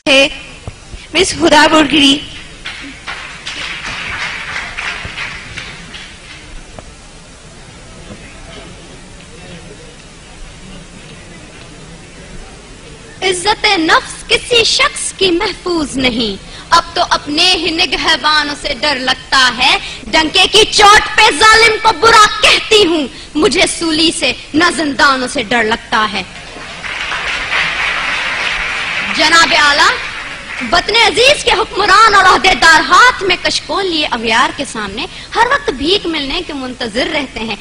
ہے مس ہدا بورگری. عزت نفس کسی شخص کی محفوظ نہیں، اب تو اپنے ہی نگہبانوں سے ڈر لگتا ہے. ڈنکے کی چوٹ پہ ظالم کو برا کہتی ہوں، مجھے سولی سے نہ زندانوں سے ڈر لگتا ہے. جناب اعلیٰ، وطن عزیز کے حکمران اور عہدے دار ہاتھ میں کشکول لیے اغیار کے سامنے ہر وقت بھیک ملنے کے منتظر رہتے ہیں،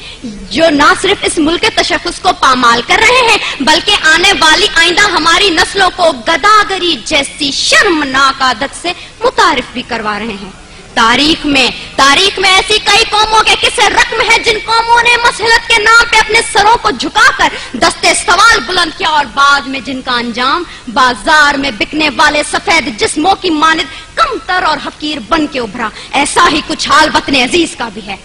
جو نہ صرف اس ملک کے تشخص کو پامال کر رہے ہیں بلکہ آنے والی آئندہ ہماری نسلوں کو گداگری جیسی شرمناک عادت سے متعارف بھی کروا رہے ہیں. تاریخ میں ایسی کئی قوموں کے قصے رقم ہیں جن قوموں نے مسلط کے نام پہ اپنے سروں کو جھکا کر دستے سوال بلند کیا اور بعد میں جن کا انجام بازار میں بکنے والے سفید جسموں کی مانند کمتر اور حقیر بن کے ابھرا. ایسا ہی کچھ حال وطن عزیز کا بھی ہے.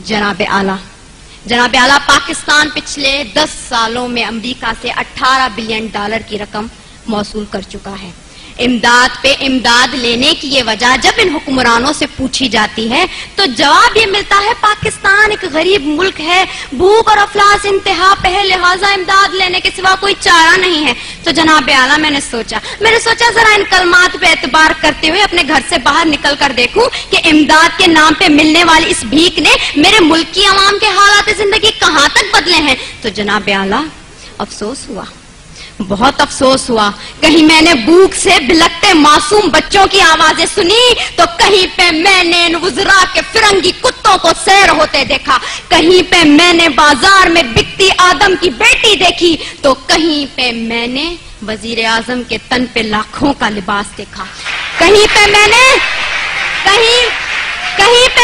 جناب اعلیٰ، پاکستان پچھلے 10 سالوں میں امریکہ سے $18 بلین کی رقم موصول کر چکا ہے. امداد پہ امداد لینے کی یہ وجہ جب ان حکمرانوں سے پوچھی جاتی ہے تو جواب یہ ملتا ہے پاکستان ایک غریب ملک ہے، بھوک اور افلاس انتہا پہ ہے، لہٰذا امداد لینے کے سوا کوئی چارہ نہیں ہے. تو جناب اعلیٰ، میں نے سوچا ذرا ان کلمات پہ اعتبار کرتے ہوئے اپنے گھر سے باہر نکل کر دیکھوں کہ امداد کے نام پہ ملنے والی اس بھیک نے میرے ملک کی عوام کے حالات زندگی کہاں تک بدلے ہیں. تو جناب اعلیٰ، بہت افسوس ہوا. کہیں میں نے بھوک سے بلکتے معصوم بچوں کی آوازیں سنی تو کہیں پہ میں نے وزراء کے فرنگی کتوں کو سیر ہوتے دیکھا، کہیں پہ میں نے بازار میں بکتی آدم کی بیٹی دیکھی تو کہیں پہ میں نے وزیر اعظم کے تن پہ لاکھوں کا لباس دیکھا، کہیں پہ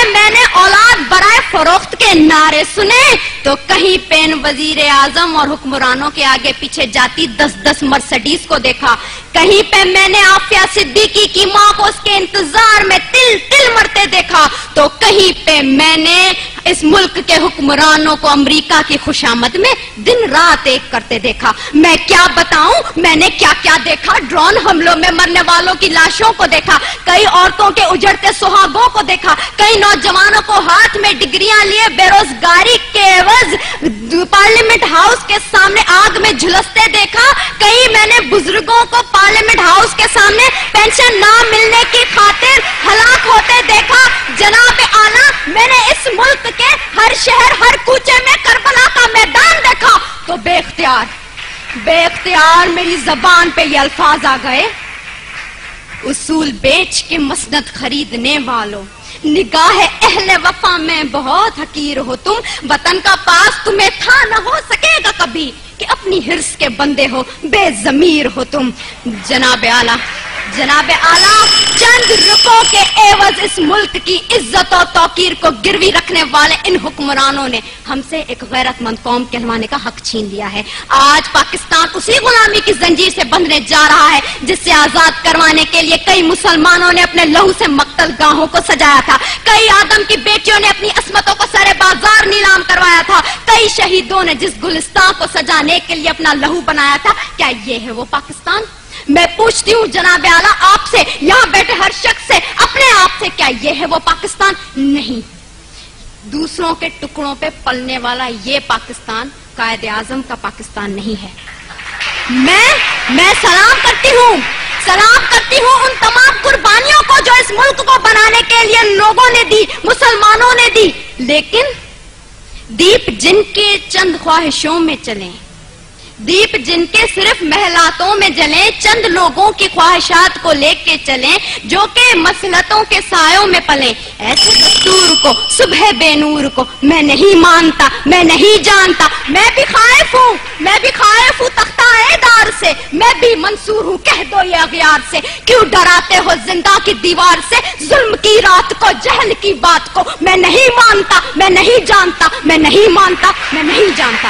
میں نے اولاد برائے فروخت کے نعرے سنے تو کہیں پہ وزیر اعظم اور حکمرانوں کے آگے پیچھے جاتی 10 مرسڈیز کو دیکھا، کہیں پہ میں نے عافیہ صدیقی کی ماں کو اس کے انتظار میں تل مرتے دیکھا تو کہیں پہ میں نے اس ملک کے حکمرانوں کو امریکہ کی خوشامد میں دن رات ایک کرتے دیکھا. میں کیا بتاؤں میں نے کیا دیکھا. ڈرون حملوں میں مرنے والوں کی لاشوں کو دیکھا، کئی عورتوں کے اجڑتے سہاگوں کو دیکھا، کئی نوجوانوں کو ہاتھ میں ڈگریاں لیے بے روزگاری کے عوض پارلیمنٹ ہاؤس کے سامنے آگ میں جھلستے دیکھا، کئی میں نے بزرگوں کو پارلیمنٹ ہاؤس کے سامنے پینشن نہ ملنے کی خاطر ہلاک ہوتے دیکھا. جناب اعلیٰ، میں نے اس ملک کے ہر شہر ہر کوچے میں کربلا کا میدان دیکھا تو بے اختیار میری زبان پہ یہ الفاظ آ گئے: اصول بیچ کے مسند خریدنے والوں، نگاہ اہل وفا میں بہت حقیر ہو تم، وطن کا پاس تمہیں تھا نہ ہو سکے گا کبھی کہ اپنی حرص کے بندے ہو، بے ضمیر ہو تم. جناب اعلیٰ، چند رکوں کے عوض اس ملک کی عزت و توقیر کو گروی رکھنے والے ان حکمرانوں نے ہم سے ایک غیرت مند قوم کہلوانے کا حق چھین لیا ہے. آج پاکستان اسی غلامی کی زنجیر سے بندھنے جا رہا ہے جس سے آزاد کروانے کے لیے کئی مسلمانوں نے اپنے لہو سے مقتل گاہوں کو سجایا تھا، کئی آدم کی بیٹیوں نے اپنی عصمتوں کو سارے بازار نیلام کروایا تھا، کئی شہیدوں نے جس گلستان کو سجانے کے لیے اپنا لہو بنایا تھا. کیا یہ ہے وہ پاکستان؟ میں پوچھتی ہوں جناب اعلیٰ آپ سے، یہاں بیٹھے ہر شخص سے، اپنے آپ سے، کیا یہ ہے وہ پاکستان؟ نہیں. دوسروں کے ٹکڑوں پہ پلنے والا یہ پاکستان قائد اعظم کا پاکستان نہیں ہے. میں سلام کرتی ہوں ان تمام قربانیوں کو جو اس ملک کو بنانے کے لیے لوگوں نے دی، مسلمانوں نے دی، لیکن دیپ جن کے چند خواہشوں میں چلیں، دیپ جن کے صرف محلاتوں میں جلیں، چند لوگوں کی خواہشات کو لے کے چلیں جو کہ مسلطوں کے سایوں میں پلیں، ایسے دستور کو، صبح بے نور کو میں نہیں مانتا، میں نہیں جانتا. میں بھی خائف ہوں تختہ دار سے، میں بھی منصور ہوں کہہ دو یہ اغیار سے. کیوں ڈراتے ہو زندہ کی دیوار سے، ظلم کی رات کو، جہل کی بات کو؟ میں نہیں مانتا، میں نہیں جانتا، میں نہیں مانتا، میں نہیں جانتا.